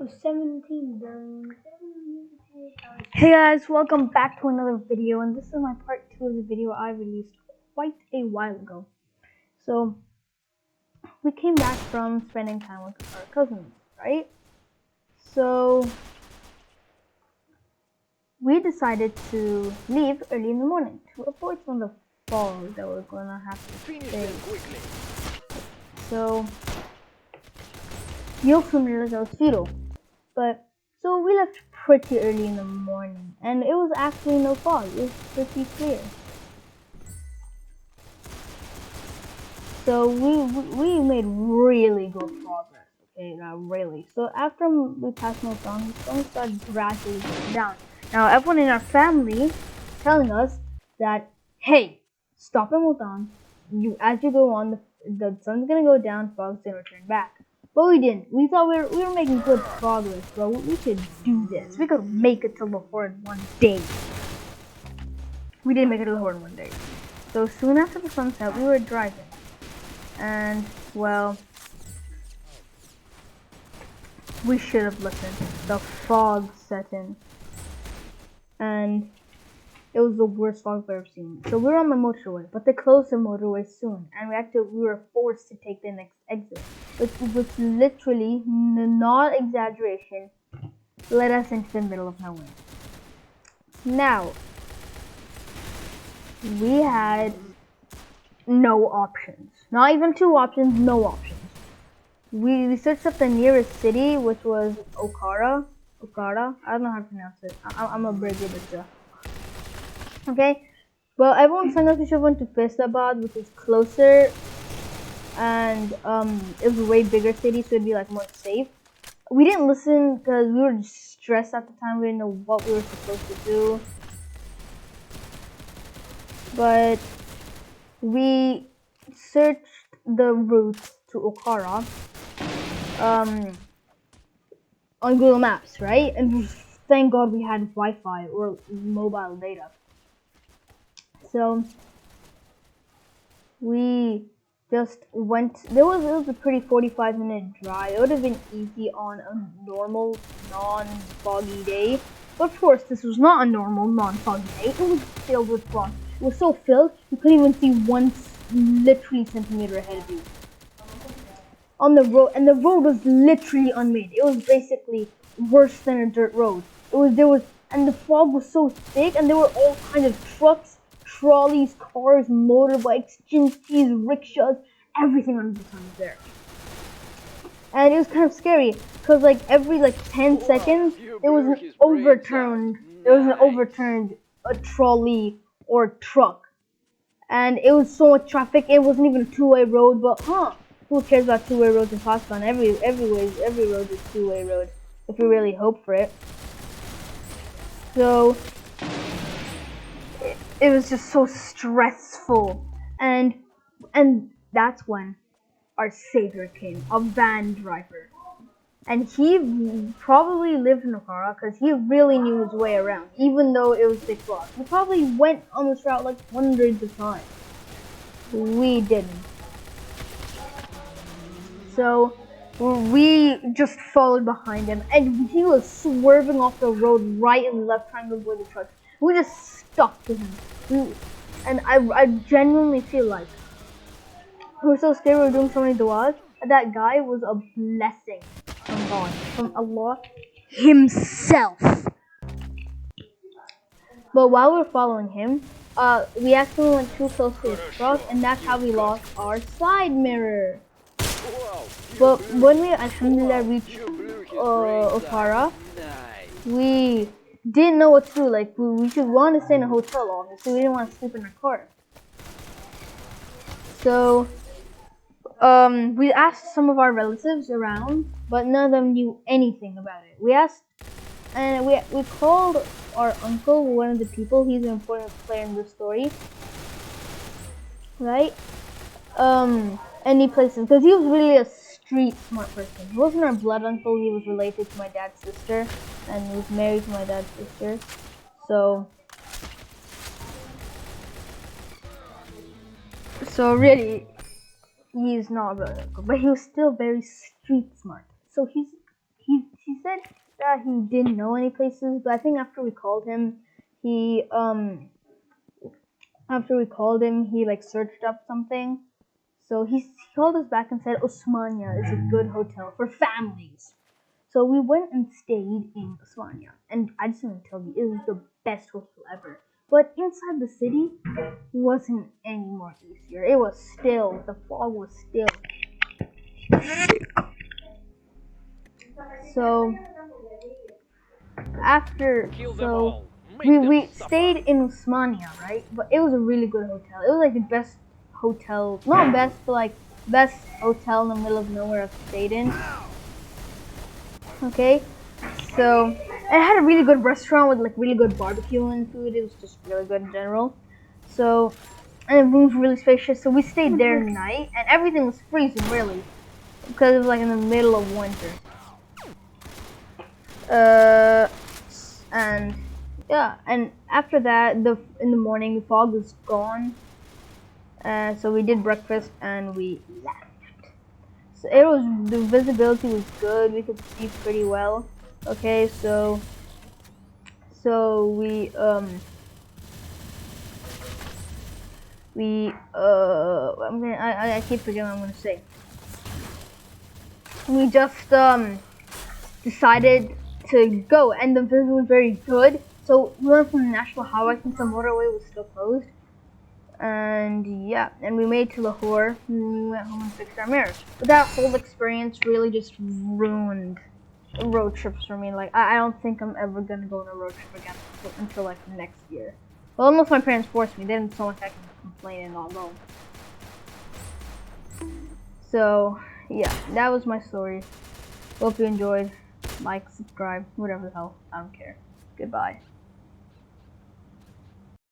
17 done. Hey guys, welcome back to another video, and this is my part 2 of the video I released quite a while ago. So, we came back from spending time with our cousins, right? So, we decided to leave early in the morning to avoid some of the fog that we're gonna have to face. So, you also realized I was fetal. But so we left pretty early in the morning, and it was actually no fog. It was pretty clear. So we made really good progress. Okay, not really. So after we passed Multan, the sun started gradually going down. Now everyone in our family telling us that, hey, stop at Multan. As you go on, the sun's gonna go down, fog's gonna return back. But we didn't. We thought we were making good progress, bro. We could do this. We could make it to Lahore in one day. We didn't make it to Lahore in one day. So soon after the sunset, we were driving. And, well, we should have listened. The fog set in. And it was the worst fog I've ever seen. So we were on the motorway, but they closed the motorway soon, and we were forced to take the next exit, which literally, not exaggeration, led us into the middle of nowhere. Now, we had no options. Not even two options, no options. We searched up the nearest city, which was Okara. I don't know how to pronounce it. I'm a British bitch. Okay, well, everyone signed up to went to Faizabad, which is closer, and it was a way bigger city, so it'd be like more safe. We didn't listen because we were just stressed at the time. We didn't know what we were supposed to do, but we searched the routes to Okara on Google Maps, right? And thank God we had Wi-Fi or mobile data. So we just went. It was a pretty 45-minute drive. It would have been easy on a normal, non-foggy day. But of course, this was not a normal, non-foggy day. It was filled with fog. It was so filled you couldn't even see one literally centimeter ahead of you on the road, and the road was literally unmade. It was basically worse than a dirt road. And the fog was so thick, and there were all kinds of trucks, trolleys, cars, motorbikes, jinkies, rickshaws, everything under the sun was there. And it was kind of scary because every 10 seconds there was an overturned a trolley or truck, and it was so much traffic. It wasn't even a two-way road, but who cares about two-way roads in Pakistan? Every road is two-way road if we really hope for it. So it was just so stressful, and that's when our savior came, a van driver, and he probably lived in Okara because he really knew his way around, even though it was 6 blocks. He probably went on this route hundreds of times. We didn't. So we just followed behind him, and he was swerving off the road right and left, trying to avoid the trucks. We just stuck to him. And I genuinely feel like we were so scared. We were doing so many du'as. That guy was a blessing from God, from Allah Himself. But while we were following him, we actually went too close to his truck, and that's how we lost our side mirror. But when we alhamdulillah reached Okara, we didn't know what to do. We should want to stay in a hotel, obviously. We didn't want to sleep in our car. So we asked some of our relatives around, but none of them knew anything about it. We asked, and we called our uncle, one of the people. He's an important player in the story, right? Any places, because he was really a street smart person. He wasn't our blood uncle. He was related to my dad's sister, and he was married to my dad's sister. So really, he's not a blood uncle, but he was still very street smart. So he said that he didn't know any places, but I think after we called him, he like searched up something. So he called us back and said Osmania is a good hotel for families. So we went and stayed in Osmania, and I just want to tell you, it was the best hotel ever. But inside the city wasn't any more easier. It was still, the fog was still. So after, so we stayed in Usmania, right? But it was a really good hotel. It was like the best hotel, not best, but like best hotel in the middle of nowhere I've stayed in. Okay, so it had a really good restaurant with like really good barbecue and food. It was just really good in general. So, and the rooms were really spacious. So we stayed there at night, and everything was freezing really, because it was like in the middle of winter. And yeah, and after that, in the morning the fog was gone. So we did breakfast and we left. So the visibility was good. We could see pretty well. Okay, so I keep forgetting what I'm gonna say. We just decided to go, and the visit was very good. So we went from the National Highway since the motorway was still closed. And yeah, and we made to Lahore, and we went home and fixed our mirrors. But that whole experience really just ruined road trips for me. Like, I don't think I'm ever gonna go on a road trip again until like next year. Well, unless my parents force me, then so much I can complain and not go. So yeah, that was my story. Hope you enjoyed. Like, subscribe, whatever the hell. I don't care. Goodbye.